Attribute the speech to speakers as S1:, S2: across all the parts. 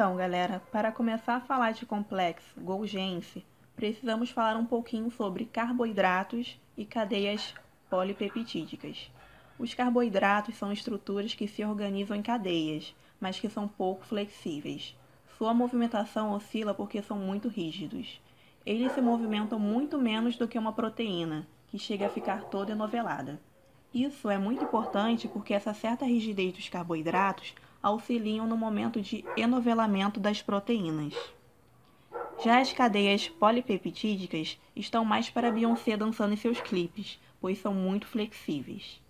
S1: Então, galera, para começar a falar de complexo Golgiense, precisamos falar um pouquinho sobre carboidratos e cadeias polipeptídicas. Os carboidratos são estruturas que se organizam em cadeias, mas que são pouco flexíveis. Sua movimentação oscila porque são muito rígidos. Eles se movimentam muito menos do que uma proteína, que chega a ficar toda enovelada. Isso é muito importante porque essa certa rigidez dos carboidratos auxiliam no momento de enovelamento das proteínas. Já as cadeias polipeptídicas estão mais para Beyoncé dançando em seus clipes, pois são muito flexíveis.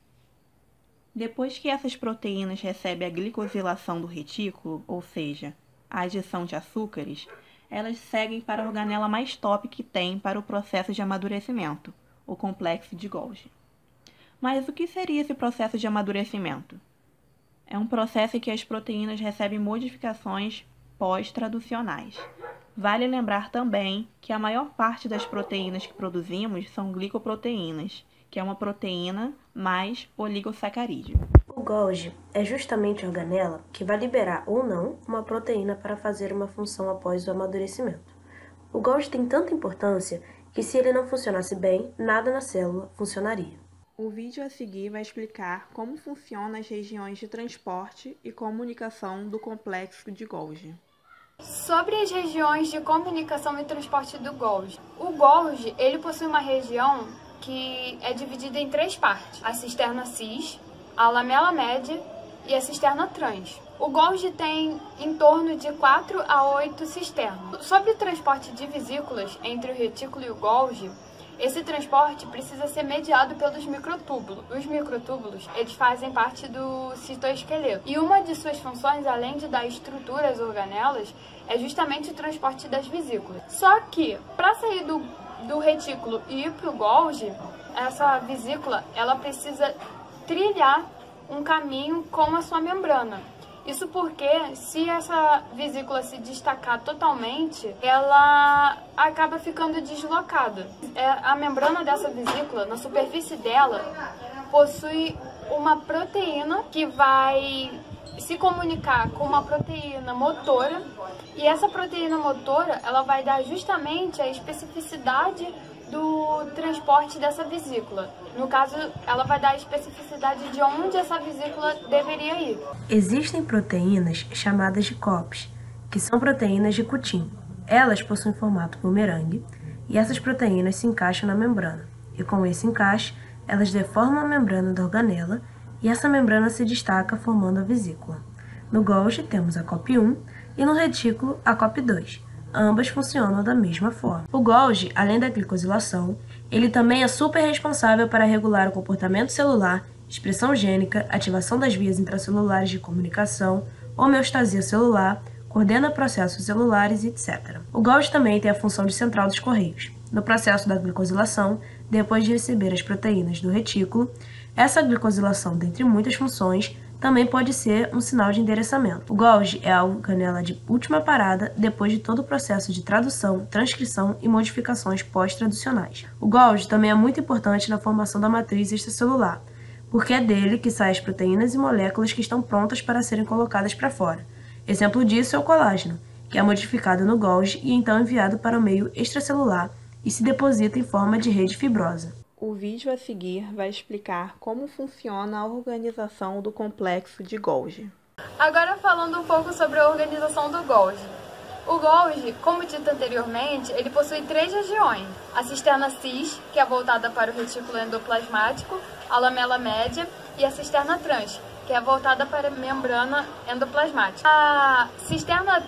S1: Depois que essas proteínas recebem a glicosilação do retículo, ou seja, a adição de açúcares, elas seguem para a organela mais top que tem para o processo de amadurecimento, o complexo de Golgi. Mas o que seria esse processo de amadurecimento? É um processo em que as proteínas recebem modificações pós-traducionais. Vale lembrar também que a maior parte das proteínas que produzimos são glicoproteínas, que é uma proteína mais oligosacarídeo.
S2: O Golgi é justamente a organela que vai liberar ou não uma proteína para fazer uma função após o amadurecimento. O Golgi tem tanta importância que, se ele não funcionasse bem, nada na célula funcionaria.
S1: O vídeo a seguir vai explicar como funcionam as regiões de transporte e comunicação do complexo de Golgi.
S3: Sobre as regiões de comunicação e transporte do Golgi. O Golgi, ele possui uma região que é dividida em três partes: a cisterna cis, a lamela média e a cisterna trans. O Golgi tem em torno de 4 a 8 cisternas. Sobre o transporte de vesículas entre o retículo e o Golgi, esse transporte precisa ser mediado pelos microtúbulos. Os microtúbulos, eles fazem parte do citoesqueleto. E uma de suas funções, além de dar estrutura às organelas, é justamente o transporte das vesículas. Só que, para sair do retículo e ir para o Golgi, essa vesícula, ela precisa trilhar um caminho com a sua membrana. Isso porque, se essa vesícula se destacar totalmente, ela acaba ficando deslocada. A membrana dessa vesícula, na superfície dela, possui uma proteína que vai se comunicar com uma proteína motora, e essa proteína motora, ela vai dar justamente a especificidade do transporte dessa vesícula. No caso, ela vai dar a especificidade de onde essa vesícula deveria ir.
S2: Existem proteínas chamadas de COPs, que são proteínas de Coumadin. Elas possuem formato bumerangue e essas proteínas se encaixam na membrana. E com esse encaixe, elas deformam a membrana da organela e essa membrana se destaca formando a vesícula. No Golgi temos a COP1 e no retículo a COP2. Ambas funcionam da mesma forma. O Golgi, além da glicosilação, ele também é super responsável para regular o comportamento celular, expressão gênica, ativação das vias intracelulares de comunicação, homeostasia celular, coordena processos celulares, etc. O Golgi também tem a função de central dos correios. No processo da glicosilação, depois de receber as proteínas do retículo, essa glicosilação, dentre muitas funções, também pode ser um sinal de endereçamento. O Golgi é a organela de última parada depois de todo o processo de tradução, transcrição e modificações pós-traducionais. O Golgi também é muito importante na formação da matriz extracelular, porque é dele que saem as proteínas e moléculas que estão prontas para serem colocadas para fora. Exemplo disso é o colágeno, que é modificado no Golgi e então enviado para o meio extracelular e se deposita em forma de rede fibrosa.
S1: O vídeo a seguir vai explicar como funciona a organização do complexo de Golgi.
S3: Agora falando um pouco sobre a organização do Golgi. O Golgi, como dito anteriormente, ele possui três regiões: a cisterna cis, que é voltada para o retículo endoplasmático, a lamela média, e a cisterna trans, que é voltada para a membrana endoplasmática. A cisterna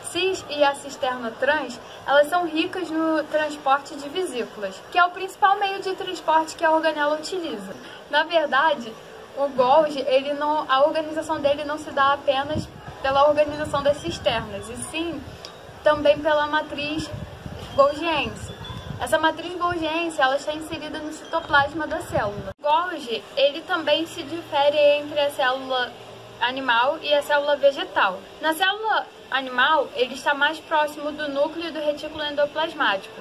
S3: cis e a cisterna trans, elas são ricas no transporte de vesículas, que é o principal meio de transporte que a organela utiliza. Na verdade, o Golgi, a organização dele não se dá apenas pela organização das cisternas, e sim também pela matriz golgiense. Essa matriz golgiense, ela está inserida no citoplasma da célula. O Golgi, ele também se difere entre a célula animal e a célula vegetal. Na célula animal, ele está mais próximo do núcleo do retículo endoplasmático,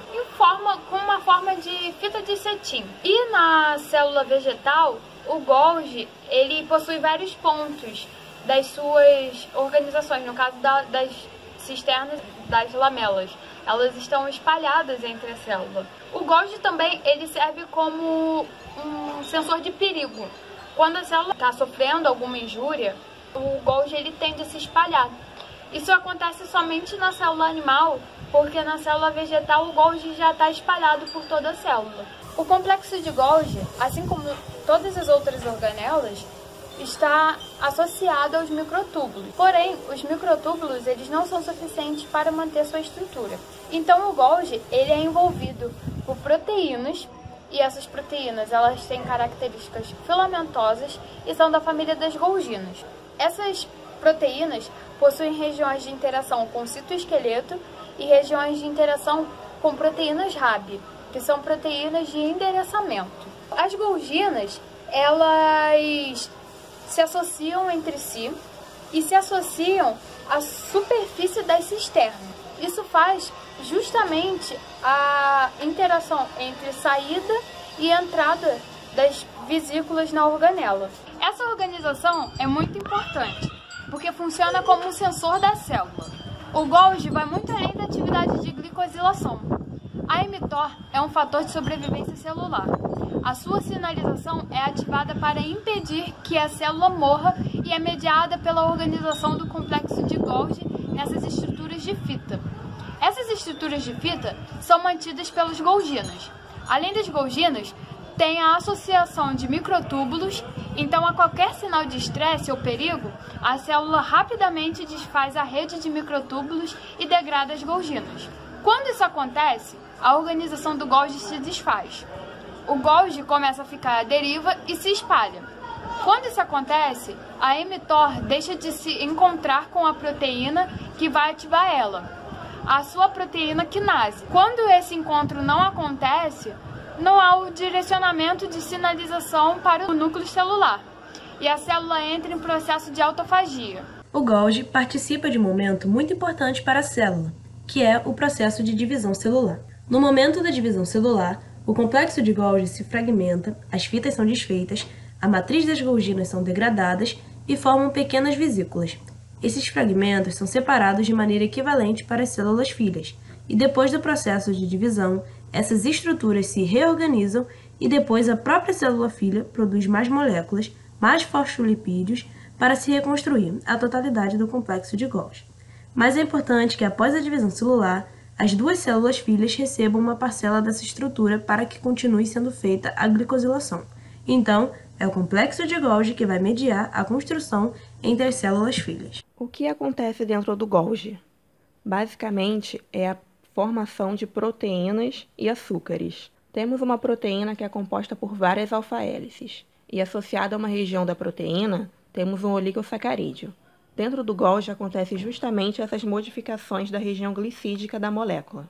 S3: com uma forma de fita de cetim. E na célula vegetal, o Golgi, ele possui vários pontos das suas organizações, no caso das cisternas das lamelas. Elas estão espalhadas entre a célula. O Golgi também ele serve como um sensor de perigo. Quando a célula está sofrendo alguma injúria, o Golgi ele tende a se espalhar. Isso acontece somente na célula animal, porque na célula vegetal o Golgi já está espalhado por toda a célula. O complexo de Golgi, assim como todas as outras organelas, está associado aos microtúbulos. Porém, os microtúbulos eles não são suficientes para manter sua estrutura. Então o Golgi ele é envolvido por proteínas, e essas proteínas elas têm características filamentosas e são da família das golginas. Essas proteínas possuem regiões de interação com o citoesqueleto e regiões de interação com proteínas RAB, que são proteínas de endereçamento. As golginas, elas se associam entre si e se associam à superfície das cisternas. Isso faz justamente a interação entre saída e entrada das vesículas na organela. Essa organização é muito importante, porque funciona como um sensor da célula. O Golgi vai muito além da atividade de glicosilação. A mTOR é um fator de sobrevivência celular. A sua sinalização é ativada para impedir que a célula morra e é mediada pela organização do complexo de Golgi nessas estruturas de fita. Essas estruturas de fita são mantidas pelas golginas. Além das golginas, tem a associação de microtúbulos, então a qualquer sinal de estresse ou perigo, a célula rapidamente desfaz a rede de microtúbulos e degrada as golginas. Quando isso acontece, a organização do Golgi se desfaz. O Golgi começa a ficar à deriva e se espalha. Quando isso acontece, a mTOR deixa de se encontrar com a proteína que vai ativar ela, a sua proteína quinase. Quando esse encontro não acontece, não há o direcionamento de sinalização para o núcleo celular e a célula entra em processo de autofagia.
S2: O Golgi participa de um momento muito importante para a célula, que é o processo de divisão celular. No momento da divisão celular, o complexo de Golgi se fragmenta, as fitas são desfeitas, a matriz das golginas são degradadas e formam pequenas vesículas. Esses fragmentos são separados de maneira equivalente para as células filhas, e depois do processo de divisão, essas estruturas se reorganizam e depois a própria célula filha produz mais moléculas, mais fosfolipídios, para se reconstruir a totalidade do complexo de Golgi. Mas é importante que após a divisão celular, as duas células filhas recebam uma parcela dessa estrutura para que continue sendo feita a glicosilação. Então, é o complexo de Golgi que vai mediar a construção entre as células filhas.
S1: O que acontece dentro do Golgi? Basicamente, é a formação de proteínas e açúcares. Temos uma proteína que é composta por várias alfa-hélices, e associada a uma região da proteína, temos um oligosacarídeo. Dentro do Golgi acontecem justamente essas modificações da região glicídica da molécula.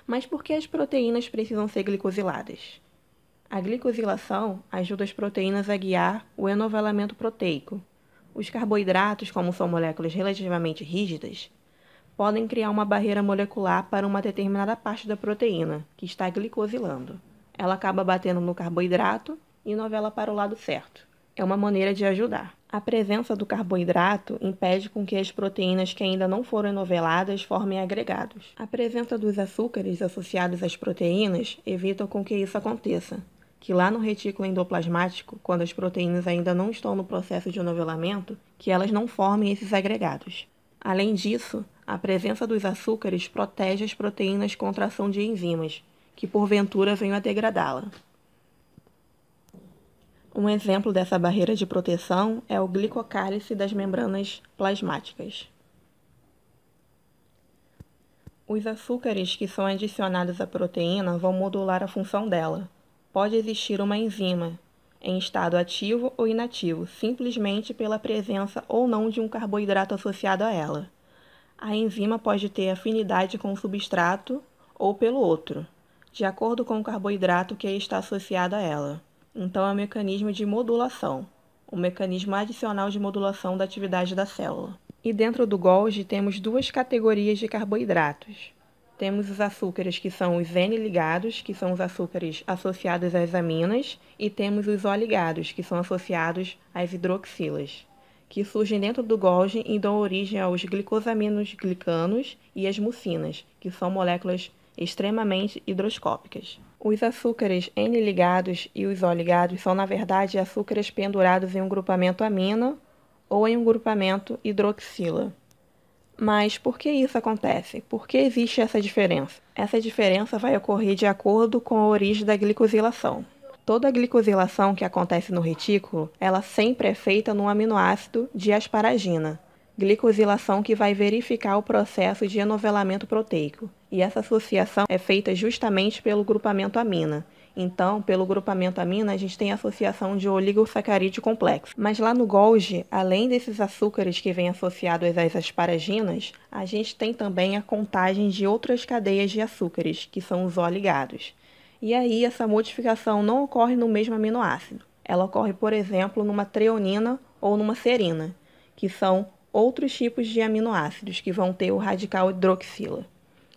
S1: Mas por que as proteínas precisam ser glicosiladas? A glicosilação ajuda as proteínas a guiar o enovelamento proteico. Os carboidratos, como são moléculas relativamente rígidas, podem criar uma barreira molecular para uma determinada parte da proteína, que está glicosilando. Ela acaba batendo no carboidrato e novela para o lado certo. É uma maneira de ajudar. A presença do carboidrato impede com que as proteínas que ainda não foram enoveladas formem agregados. A presença dos açúcares associados às proteínas evita com que isso aconteça, que lá no retículo endoplasmático, quando as proteínas ainda não estão no processo de enovelamento, que elas não formem esses agregados. Além disso, a presença dos açúcares protege as proteínas contra a ação de enzimas, que porventura venham a degradá-la. Um exemplo dessa barreira de proteção é o glicocálice das membranas plasmáticas. Os açúcares que são adicionados à proteína vão modular a função dela. Pode existir uma enzima, em estado ativo ou inativo, simplesmente pela presença ou não de um carboidrato associado a ela. A enzima pode ter afinidade com o substrato ou pelo outro, de acordo com o carboidrato que está associado a ela. Então, é um mecanismo de modulação, um mecanismo adicional de modulação da atividade da célula. E dentro do Golgi temos duas categorias de carboidratos. Temos os açúcares que são os N-ligados, que são os açúcares associados às aminas, e temos os O-ligados, que são associados às hidroxilas. que surgem dentro do Golgi e dão origem aos glicosaminos glicanos e as mucinas, que são moléculas extremamente higroscópicas. Os açúcares N-ligados e os O-ligados são, na verdade, açúcares pendurados em um grupamento amina ou em um grupamento hidroxila. Mas por que isso acontece? Por que existe essa diferença? Essa diferença vai ocorrer de acordo com a origem da glicosilação. Toda a glicosilação que acontece no retículo, ela sempre é feita num aminoácido de asparagina, glicosilação que vai verificar o processo de enovelamento proteico. E essa associação é feita justamente pelo grupamento amina. Então, pelo grupamento amina, a gente tem a associação de oligosacarídeo complexo. Mas lá no Golgi, além desses açúcares que vêm associados às asparaginas, a gente tem também a contagem de outras cadeias de açúcares, que são os O-ligados. E aí, essa modificação não ocorre no mesmo aminoácido. Ela ocorre, por exemplo, numa treonina ou numa serina, que são outros tipos de aminoácidos que vão ter o radical hidroxila.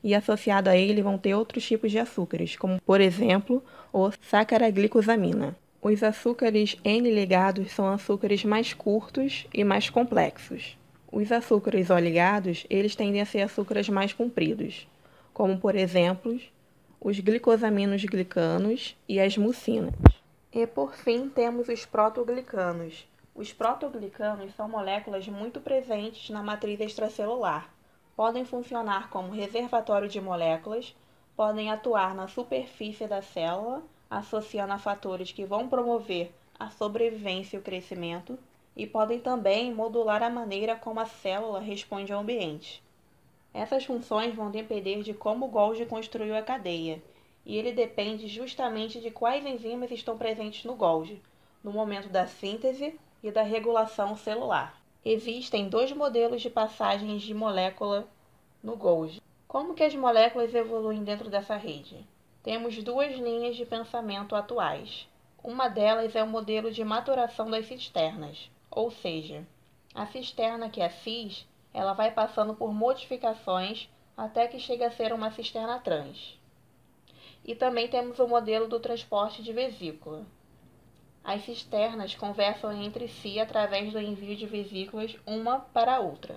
S1: E associado a ele vão ter outros tipos de açúcares, como, por exemplo, o sacaraglicosamina. Os açúcares N-ligados são açúcares mais curtos e mais complexos. Os açúcares O-ligados, eles tendem a ser açúcares mais compridos, como, por exemplo, os glicosaminos glicanos e as mucinas. E, por fim, temos os protoglicanos. Os protoglicanos são moléculas muito presentes na matriz extracelular. Podem funcionar como reservatório de moléculas, podem atuar na superfície da célula, associando a fatores que vão promover a sobrevivência e o crescimento, e podem também modular a maneira como a célula responde ao ambiente. Essas funções vão depender de como o Golgi construiu a cadeia, e ele depende justamente de quais enzimas estão presentes no Golgi, no momento da síntese e da regulação celular. Existem dois modelos de passagens de molécula no Golgi. Como que as moléculas evoluem dentro dessa rede? Temos duas linhas de pensamento atuais. Uma delas é o modelo de maturação das cisternas, ou seja, a cisterna que é cis, ela vai passando por modificações até que chega a ser uma cisterna trans. E também temos o modelo do transporte de vesícula. As cisternas conversam entre si através do envio de vesículas uma para a outra.